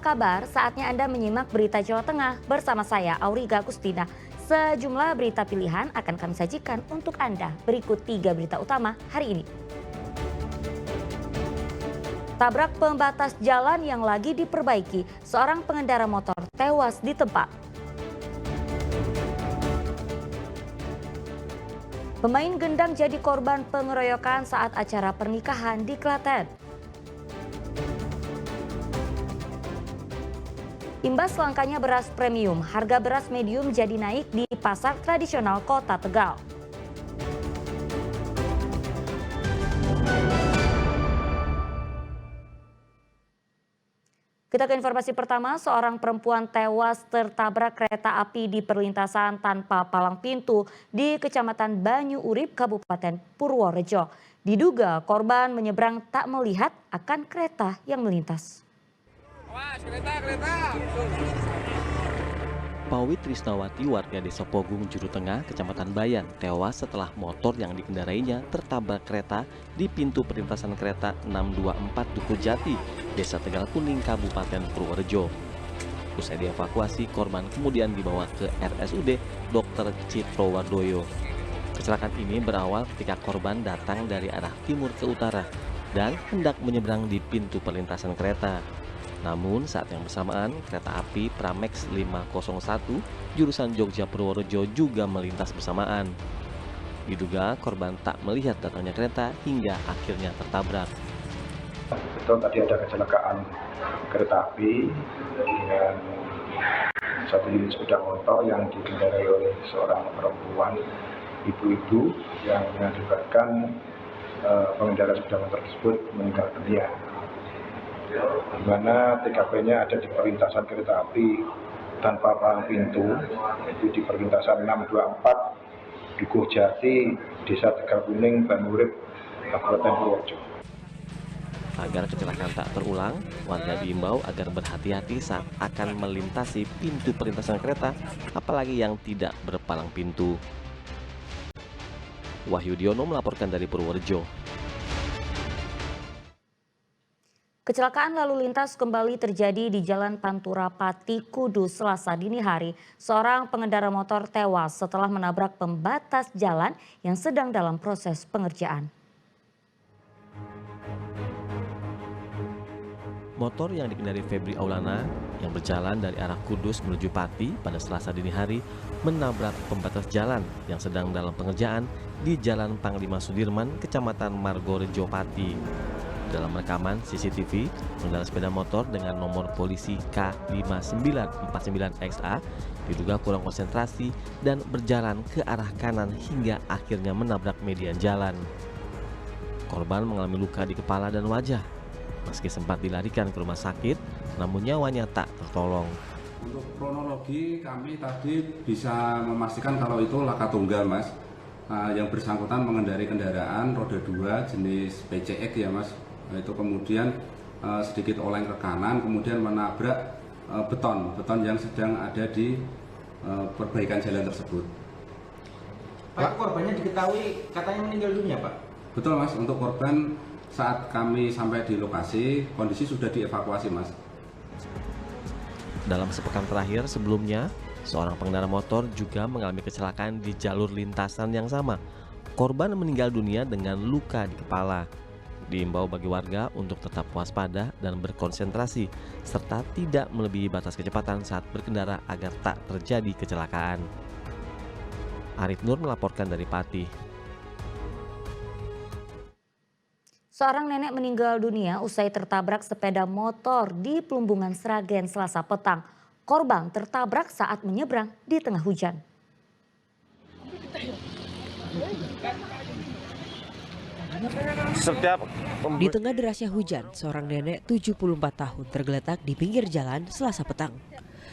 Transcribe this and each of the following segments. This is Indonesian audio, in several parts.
kabar? Saatnya Anda menyimak Berita Jawa Tengah bersama saya, Auriga Agustina. Sejumlah berita pilihan akan kami sajikan untuk Anda. Berikut 3 berita utama hari ini. Tabrak pembatas jalan yang lagi diperbaiki, seorang pengendara motor tewas di tempat. Pemain gendang jadi korban pengeroyokan saat acara pernikahan di Klaten. Imbas langkanya beras premium, harga beras medium jadi naik di pasar tradisional Kota Tegal. Kita ke informasi pertama, seorang perempuan tewas tertabrak kereta api di perlintasan tanpa palang pintu di Kecamatan Banyu Urip, Kabupaten Purworejo. Diduga korban menyeberang tak melihat akan kereta yang melintas. Awas, kereta. Pawi Trisnawati, warga Desa Pogung, Juru Tengah, Kecamatan Bayan, tewas setelah motor yang dikendarainya tertabrak kereta di pintu perlintasan kereta 624 Duku Jati, Desa Tegal Kuning, Kabupaten Purworejo. Usai dievakuasi, korban kemudian dibawa ke RSUD Dr. Citrowardoyo. Kecelakaan ini berawal ketika korban datang dari arah timur ke utara dan hendak menyeberang di pintu perlintasan kereta. Namun saat yang bersamaan, kereta api Pramex 501 jurusan Jogja Purworejo juga melintas bersamaan. Diduga korban tak melihat datangnya kereta hingga akhirnya tertabrak. Betul, tadi ada kecelakaan kereta api dengan satu unit sepeda motor yang dikendarai oleh seorang perempuan ibu-ibu yang mengakibatkan pengendara sepeda motor tersebut meninggal dunia. Di mana TKP-nya ada di perlintasan kereta api tanpa palang pintu, itu di perlintasan 624 Dukuh Jati, Desa Tegal Kuning, Banyu Urip, Kabupaten Purworejo. Agar kecelakaan tak terulang, warga diimbau agar berhati-hati saat akan melintasi pintu perlintasan kereta, apalagi yang tidak berpalang pintu. Wahyu Diono melaporkan dari Purworejo. Kecelakaan lalu lintas kembali terjadi di Jalan Pantura Pati, Kudus, Selasa dini hari. Seorang pengendara motor tewas setelah menabrak pembatas jalan yang sedang dalam proses pengerjaan. Motor yang dikendari Febri Aulana yang berjalan dari arah Kudus menuju Pati pada Selasa dini hari menabrak pembatas jalan yang sedang dalam pengerjaan di Jalan Panglima Sudirman, Kecamatan Margorejo, Pati. Dalam rekaman CCTV, pengendara sepeda motor dengan nomor polisi K5949XA diduga kurang konsentrasi dan berjalan ke arah kanan hingga akhirnya menabrak median jalan. Korban mengalami luka di kepala dan wajah. Meski sempat dilarikan ke rumah sakit, namun nyawanya tak tertolong. Untuk kronologi kami tadi bisa memastikan kalau itu laka tunggal, Mas. Yang bersangkutan mengendarai kendaraan roda 2 jenis PCX ya, Mas. Itu kemudian sedikit oleng ke kanan, kemudian menabrak beton yang sedang ada di perbaikan jalan tersebut. Pak, korbannya diketahui katanya meninggal dunia, Pak? Betul, Mas. Untuk korban saat kami sampai di lokasi, kondisi sudah dievakuasi, Mas. Dalam sepekan terakhir sebelumnya, seorang pengendara motor juga mengalami kecelakaan di jalur lintasan yang sama. Korban meninggal dunia dengan luka di kepala. Diimbau bagi warga untuk tetap waspada dan berkonsentrasi, serta tidak melebihi batas kecepatan saat berkendara agar tak terjadi kecelakaan. Arif Nur melaporkan dari Pati. Seorang nenek meninggal dunia usai tertabrak sepeda motor di Plumbungan Sragen Selasa petang. Korban tertabrak saat menyeberang di tengah hujan. Di tengah derasnya hujan, seorang nenek 74 tahun tergeletak di pinggir jalan Selasa petang.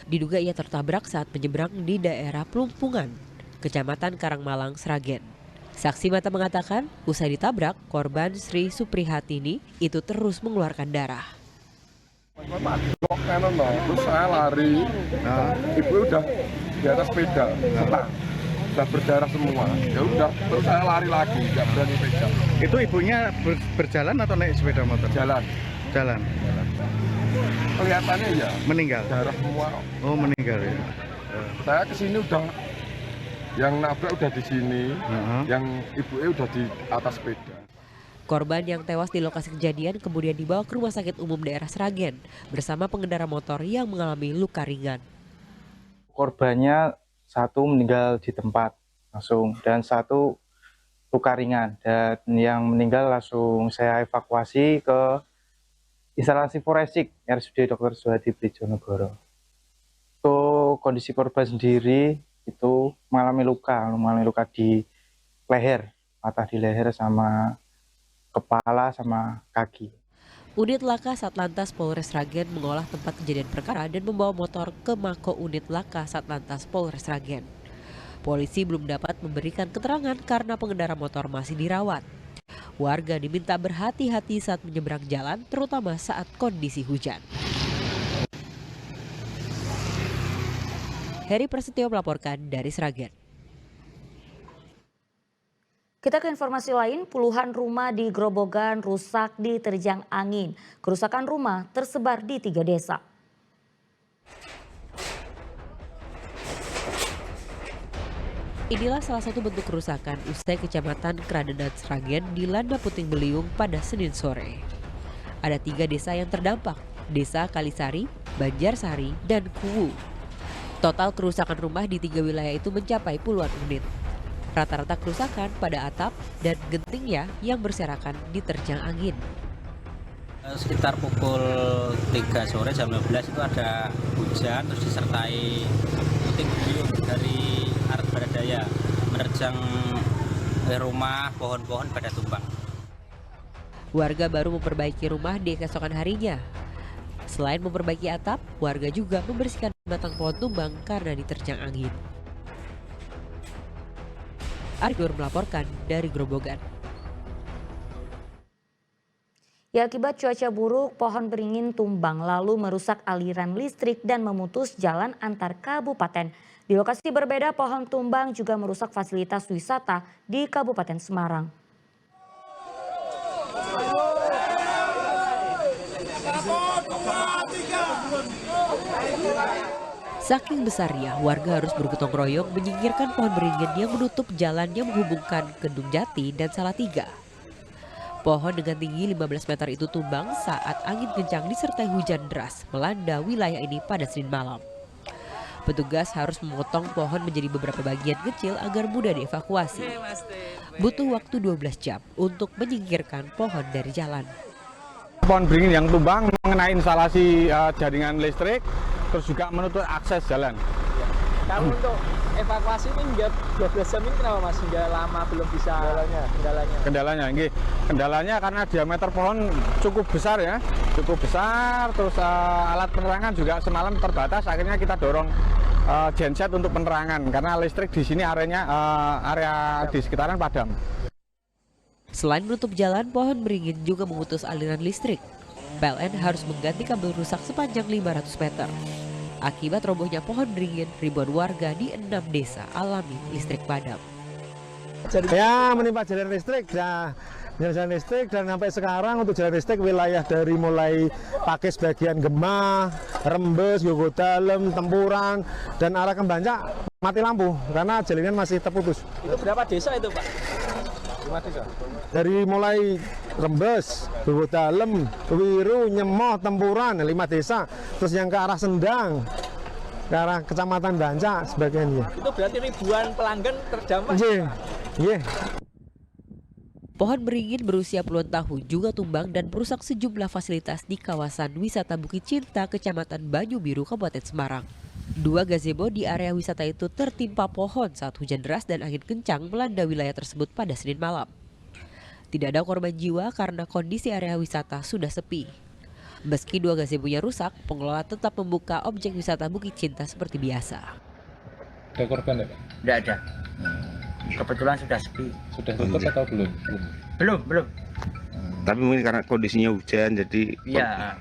Diduga ia tertabrak saat menyeberang di daerah Plumpungan, Kecamatan Karangmalang, Sragen. Saksi mata mengatakan, usai ditabrak, korban Sri Suprihatini itu terus mengeluarkan darah. Terus saya lari, nah ibu udah di atas sepeda, udah berdarah semua. Ya udah, terus saya lari lagi, nggak berani pegang. Itu ibunya berjalan atau naik sepeda motor? Jalan Jalan. Kelihatannya ya Meninggal. darah semua. Oh, meninggal ya. Saya kesini udah, yang nabrak udah di sini, yang ibunya udah di atas sepeda. Korban yang tewas di lokasi kejadian kemudian dibawa ke Rumah Sakit Umum Daerah Sragen bersama pengendara motor yang mengalami luka ringan. Korbannya satu meninggal di tempat langsung dan satu luka ringan, dan yang meninggal langsung saya evakuasi ke instalasi forensik RSUD Dr. Suhadi Bojonegoro. Untuk kondisi korban sendiri itu mengalami luka di leher, patah di leher sama kepala sama kaki. Unit Laka Satlantas Polres Sragen mengolah tempat kejadian perkara dan membawa motor ke Mako Unit Laka Satlantas Polres Sragen. Polisi belum dapat memberikan keterangan karena pengendara motor masih dirawat. Warga diminta berhati-hati saat menyeberang jalan, terutama saat kondisi hujan. Heri Prasetyo melaporkan dari Sragen. Kita ke informasi lain, puluhan rumah di Grobogan rusak diterjang angin. Kerusakan rumah tersebar di 3 desa. Inilah salah satu bentuk kerusakan usai Kecamatan Kradenan Sragen dilanda puting beliung pada Senin sore. Ada 3 desa yang terdampak, Desa Kalisari, Banjarsari, dan Kuwu. Total kerusakan rumah di 3 wilayah itu mencapai puluhan unit. Rata-rata kerusakan pada atap dan gentingnya yang berserakan diterjang angin. Sekitar pukul 3 sore jam 12 itu ada hujan terus disertai puting beliung dari arah barat daya menerjang rumah, pohon-pohon pada tumbang. Warga baru memperbaiki rumah di keesokan harinya. Selain memperbaiki atap, warga juga membersihkan batang pohon tumbang karena diterjang angin. Argur melaporkan dari Grobogan. Ya, akibat cuaca buruk, pohon beringin tumbang lalu merusak aliran listrik dan memutus jalan antar kabupaten. Di lokasi berbeda, pohon tumbang juga merusak fasilitas wisata di Kabupaten Semarang. Saking besarnya, warga harus bergotong royong menyingkirkan pohon beringin yang menutup jalan yang menghubungkan Kedung Jati dan Salatiga. Pohon dengan tinggi 15 meter itu tumbang saat angin kencang disertai hujan deras melanda wilayah ini pada Senin malam. Petugas harus memotong pohon menjadi beberapa bagian kecil agar mudah dievakuasi. Butuh waktu 12 jam untuk menyingkirkan pohon dari jalan. Pohon beringin yang tumbang mengenai instalasi jaringan listrik, terus juga menutup akses jalan. Kalau untuk evakuasi ini hingga 12 jam ini kenapa Mas? Hingga lama belum bisa Kendalanya karena diameter pohon cukup besar ya, terus alat penerangan juga semalam terbatas, akhirnya kita dorong genset untuk penerangan karena listrik di sini area di sekitaran padam. Selain menutup jalan, pohon beringin juga memutus aliran listrik. PLN harus mengganti kabel rusak sepanjang 500 meter. Akibat robohnya pohon beringin, ribuan warga di 6 desa alami listrik padam. Ya, menimpa jalan listrik, jalan listrik dan sampai sekarang untuk jalan listrik wilayah dari mulai Pakis bagian Gemah, Rembes, Yogodalem, Tempuran, dan arah Kembancak mati lampu karena jaringan masih terputus. Itu berapa desa itu Pak? 5 desa? Dari mulai Rembes, Yogodalem, Wiru, Nyemoh, Tempuran, 5 desa. Terus yang ke arah Sendang, ke arah Kecamatan Bancak sebagainya. Itu berarti ribuan pelanggan terdampak? Iya. Pohon beringin berusia puluhan tahun juga tumbang dan merusak sejumlah fasilitas di kawasan wisata Bukit Cinta, Kecamatan Banyu Biru, Kabupaten Semarang. 2 gazebo di area wisata itu tertimpa pohon saat hujan deras dan angin kencang melanda wilayah tersebut pada Senin malam. Tidak ada korban jiwa karena kondisi area wisata sudah sepi. Meski 2 gazebonya rusak, pengelola tetap membuka objek wisata Bukit Cinta seperti biasa. Ada korban ya Pak? Tidak ada. Kebetulan sudah sepi. Sudah tutup atau belum? Belum. Tapi mungkin karena kondisinya hujan jadi. Iya.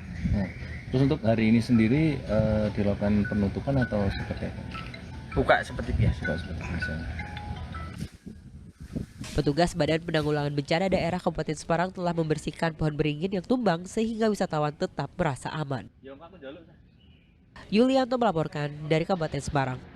Terus untuk hari ini sendiri dilakukan penutupan atau seperti apa? Buka seperti biasa. Buka seperti biasa. Petugas Badan Penanggulangan Bencana Daerah Kabupaten Semarang telah membersihkan pohon beringin yang tumbang sehingga wisatawan tetap merasa aman. Yulianto melaporkan dari Kabupaten Semarang.